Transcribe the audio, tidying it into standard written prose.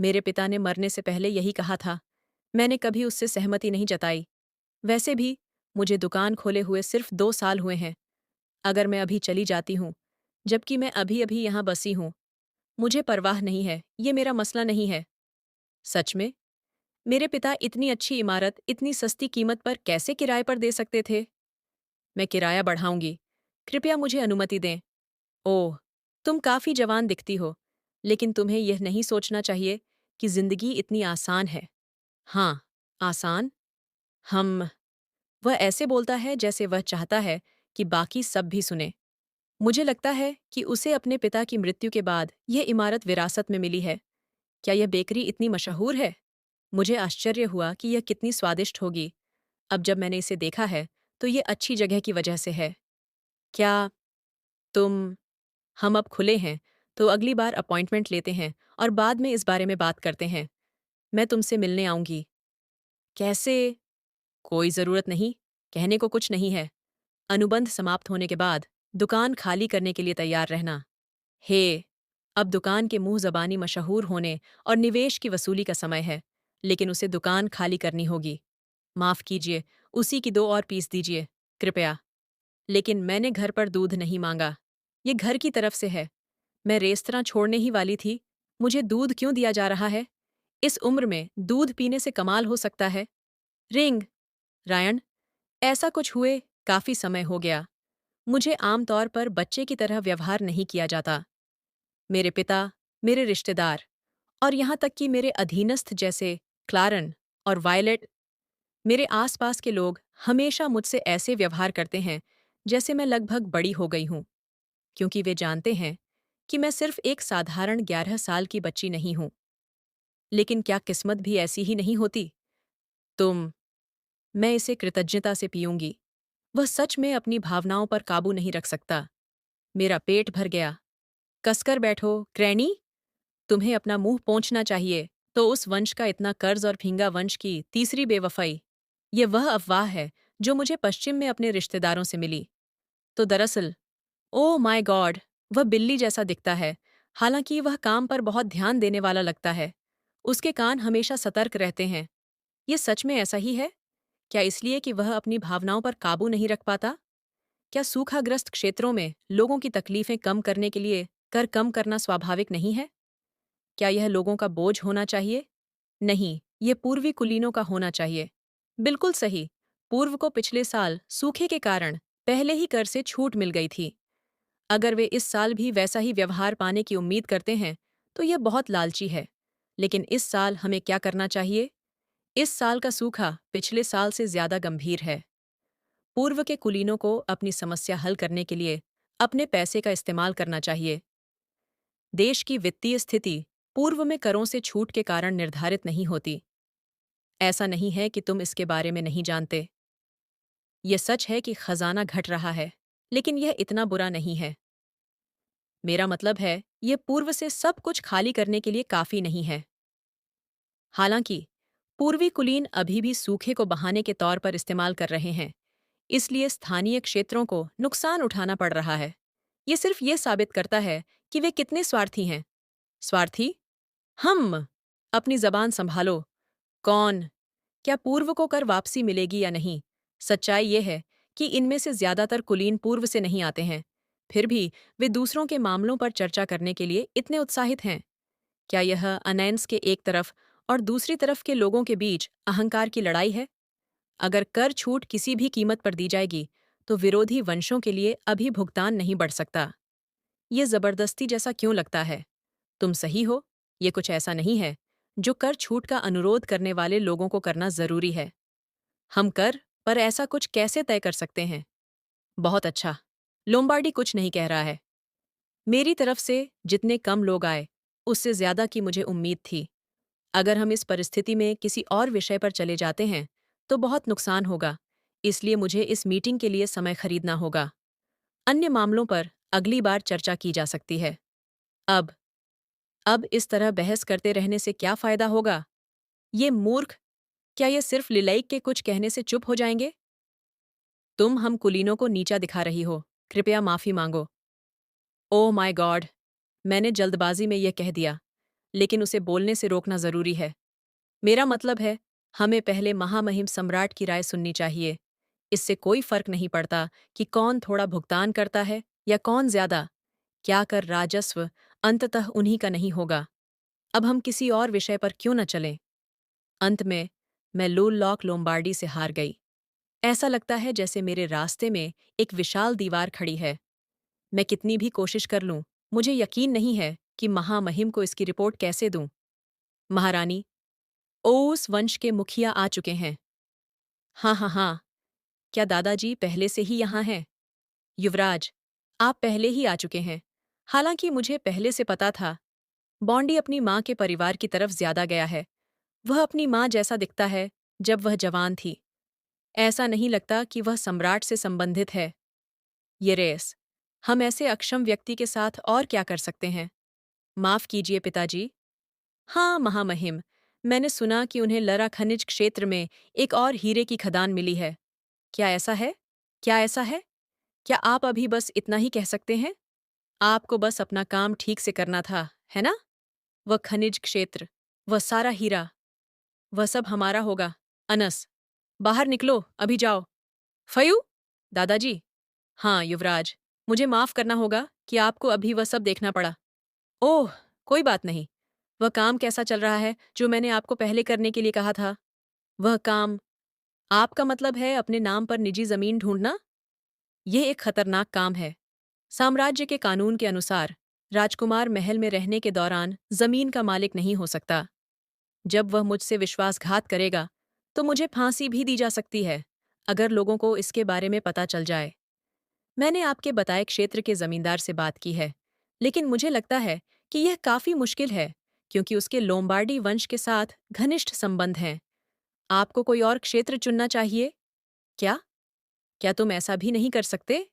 मेरे पिता ने मरने से पहले यही कहा था। मैंने कभी उससे सहमति नहीं जताई। वैसे भी मुझे दुकान खोले हुए सिर्फ 2 साल हुए हैं। अगर मैं अभी चली जाती हूँ, जबकि मैं अभी-अभी यहाँ बसी हूँ, मुझे परवाह नहीं है, ये मेरा मसला नहीं है। सच में? मेरे पिता इतनी अच्छी इमारत इतनी सस्ती कीमत पर कैसे किराए पर दे सकते थे? मैं किराया बढ़ाऊंगी। कृपया मुझे अनुमति दें। ओह, तुम काफ़ी जवान दिखती हो, लेकिन तुम्हें यह नहीं सोचना चाहिए कि ज़िंदगी इतनी आसान है। हाँ, आसान? हम वह ऐसे बोलता है जैसे वह चाहता है कि बाकी सब भी सुने। मुझे लगता है कि उसे अपने पिता की मृत्यु के बाद यह इमारत विरासत में मिली है। क्या यह बेकरी इतनी मशहूर है? मुझे आश्चर्य हुआ कि यह कितनी स्वादिष्ट होगी। अब जब मैंने इसे देखा है, तो ये अच्छी जगह की वजह से है। क्या तुम हम अब खुले हैं, तो अगली बार अपॉइंटमेंट लेते हैं और बाद में इस बारे में बात करते हैं। मैं तुमसे मिलने आऊंगी। कैसे? कोई ज़रूरत नहीं, कहने को कुछ नहीं है। अनुबंध समाप्त होने के बाद दुकान खाली करने के लिए तैयार रहना। हे, अब दुकान के मुंह ज़बानी मशहूर होने और निवेश की वसूली का समय है, लेकिन उसे दुकान खाली करनी होगी। माफ़ कीजिए, उसी की 2 और पीस दीजिए, कृपया। लेकिन मैंने घर पर दूध नहीं मांगा। ये घर की तरफ से है। मैं रेस्तरां छोड़ने ही वाली थी। मुझे दूध क्यों दिया जा रहा है? इस उम्र में दूध पीने से कमाल हो सकता है। रिंग। रायन, ऐसा कुछ हुए काफ़ी समय हो गया। मुझे आमतौर पर बच्चे की तरह व्यवहार नहीं किया जाता। मेरे पिता, मेरे रिश्तेदार और यहाँ तक कि मेरे अधीनस्थ जैसे क्लारन और वायलेट, मेरे आसपास के लोग हमेशा मुझसे ऐसे व्यवहार करते हैं जैसे मैं लगभग बड़ी हो गई हूँ, क्योंकि वे जानते हैं कि मैं सिर्फ एक साधारण 11 साल की बच्ची नहीं हूँ। लेकिन क्या किस्मत भी ऐसी ही नहीं होती? तुम मैं इसे कृतज्ञता से पीऊंगी। वह सच में अपनी भावनाओं पर काबू नहीं रख सकता। मेरा पेट भर गया। कसकर बैठो, क्रैनी। तुम्हें अपना मुंह पोंछना चाहिए। तो उस वंश का इतना कर्ज और फिंगा वंश की तीसरी बेवफाई। ये वह अफवाह है जो मुझे पश्चिम में अपने रिश्तेदारों से मिली। तो दरअसल, ओह माय गॉड, वह बिल्ली जैसा दिखता है। हालांकि वह काम पर बहुत ध्यान देने वाला लगता है। उसके कान हमेशा सतर्क रहते हैं। ये सच में ऐसा ही है? क्या इसलिए कि वह अपनी भावनाओं पर काबू नहीं रख पाता? क्या सूखाग्रस्त क्षेत्रों में लोगों की तकलीफें कम करने के लिए कर कम करना स्वाभाविक नहीं है? क्या यह लोगों का बोझ होना चाहिए? नहीं, ये पूर्वी कुलीनों का होना चाहिए। बिल्कुल सही। पूर्व को पिछले साल सूखे के कारण पहले ही कर से छूट मिल गई थी। अगर वे इस साल भी वैसा ही व्यवहार पाने की उम्मीद करते हैं, तो यह बहुत लालची है। लेकिन इस साल हमें क्या करना चाहिए? इस साल का सूखा पिछले साल से ज्यादा गंभीर है। पूर्व के कुलीनों को अपनी समस्या हल करने के लिए अपने पैसे का इस्तेमाल करना चाहिए। देश की वित्तीय स्थिति पूर्व में करों से छूट के कारण निर्धारित नहीं होती। ऐसा नहीं है कि तुम इसके बारे में नहीं जानते। यह सच है कि खजाना घट रहा है, लेकिन यह इतना बुरा नहीं है। मेरा मतलब है, यह पूर्व से सब कुछ खाली करने के लिए काफी नहीं है। हालांकि पूर्वी कुलीन अभी भी सूखे को बहाने के तौर पर इस्तेमाल कर रहे हैं, इसलिए स्थानीय क्षेत्रों को नुकसान उठाना पड़ रहा है। ये सिर्फ ये साबित करता है कि वे कितने स्वार्थी हैं। स्वार्थी? हम! अपनी जबान संभालो। कौन? क्या पूर्व को कर वापसी मिलेगी या नहीं? सच्चाई ये है कि इनमें से ज्यादातर कुलीन पूर्व से नहीं आते हैं। फिर भी वे दूसरों के मामलों पर चर्चा करने के लिए इतने उत्साहित हैं। क्या यह अनैन्स के एक तरफ और दूसरी तरफ के लोगों के बीच अहंकार की लड़ाई है? अगर कर छूट किसी भी कीमत पर दी जाएगी, तो विरोधी वंशों के लिए अभी भुगतान नहीं बढ़ सकता। ये जबरदस्ती जैसा क्यों लगता है? तुम सही हो, ये कुछ ऐसा नहीं है जो कर छूट का अनुरोध करने वाले लोगों को करना जरूरी है। हम कर पर ऐसा कुछ कैसे तय कर सकते हैं? बहुत अच्छा। लोम्बार्डी कुछ नहीं कह रहा है। मेरी तरफ से जितने कम लोग आए, उससे ज्यादा की मुझे उम्मीद थी। अगर हम इस परिस्थिति में किसी और विषय पर चले जाते हैं, तो बहुत नुकसान होगा। इसलिए मुझे इस मीटिंग के लिए समय खरीदना होगा। अन्य मामलों पर अगली बार चर्चा की जा सकती है। अब अब इस तरह बहस करते रहने से क्या फायदा होगा? ये मूर्ख, क्या ये सिर्फ लिलाइक के कुछ कहने से चुप हो जाएंगे? तुम हम कुलीनों को नीचा दिखा रही हो। कृपया माफी मांगो। ओह माय गॉड, मैंने जल्दबाजी में यह कह दिया। लेकिन उसे बोलने से रोकना जरूरी है। मेरा मतलब है, हमें पहले महामहिम सम्राट की राय सुननी चाहिए। इससे कोई फर्क नहीं पड़ता कि कौन थोड़ा भुगतान करता है या कौन ज्यादा। क्या कर राजस्व अंततः उन्हीं का नहीं होगा। अब हम किसी और विषय पर क्यों न चलें। अंत में मैं लूललॉक लोम्बार्डी से हार गई। ऐसा लगता है जैसे मेरे रास्ते में एक विशाल दीवार खड़ी है। मैं कितनी भी कोशिश कर लूं, मुझे यकीन नहीं है कि महामहिम को इसकी रिपोर्ट कैसे दूं। महारानी, ओस वंश के मुखिया आ चुके हैं। हाँ हाँ हाँ, क्या दादाजी पहले से ही यहाँ हैं? युवराज, आप पहले ही आ चुके हैं। हालांकि मुझे पहले से पता था। बॉन्डी अपनी माँ के परिवार की तरफ ज्यादा गया है। वह अपनी माँ जैसा दिखता है जब वह जवान थी। ऐसा नहीं लगता कि वह सम्राट से संबंधित है। ये रेस, हम ऐसे अक्षम व्यक्ति के साथ और क्या कर सकते हैं? माफ कीजिए पिताजी। हाँ महामहिम, मैंने सुना कि उन्हें लरा खनिज क्षेत्र में एक और हीरे की खदान मिली है। क्या ऐसा है? क्या ऐसा है? क्या आप अभी बस इतना ही कह सकते हैं? आपको बस अपना काम ठीक से करना था, है ना? वह खनिज क्षेत्र, वह सारा हीरा, वह सब हमारा होगा। अनस, बाहर निकलो, अभी जाओ। फयू, दादाजी। हाँ युवराज, मुझे माफ करना होगा कि आपको अभी वह सब देखना पड़ा। ओह, कोई बात नहीं। वह काम कैसा चल रहा है जो मैंने आपको पहले करने के लिए कहा था? वह काम, आपका मतलब है अपने नाम पर निजी जमीन ढूंढना? यह एक खतरनाक काम है। साम्राज्य के कानून के अनुसार राजकुमार महल में रहने के दौरान जमीन का मालिक नहीं हो सकता। जब वह मुझसे विश्वासघात करेगा तो मुझे फांसी भी दी जा सकती है अगर लोगों को इसके बारे में पता चल जाए। मैंने आपके बताए क्षेत्र के जमींदार से बात की है, लेकिन मुझे लगता है कि यह काफी मुश्किल है क्योंकि उसके लोम्बार्डी वंश के साथ घनिष्ठ संबंध हैं। आपको कोई और क्षेत्र चुनना चाहिए। क्या? क्या तुम ऐसा भी नहीं कर सकते?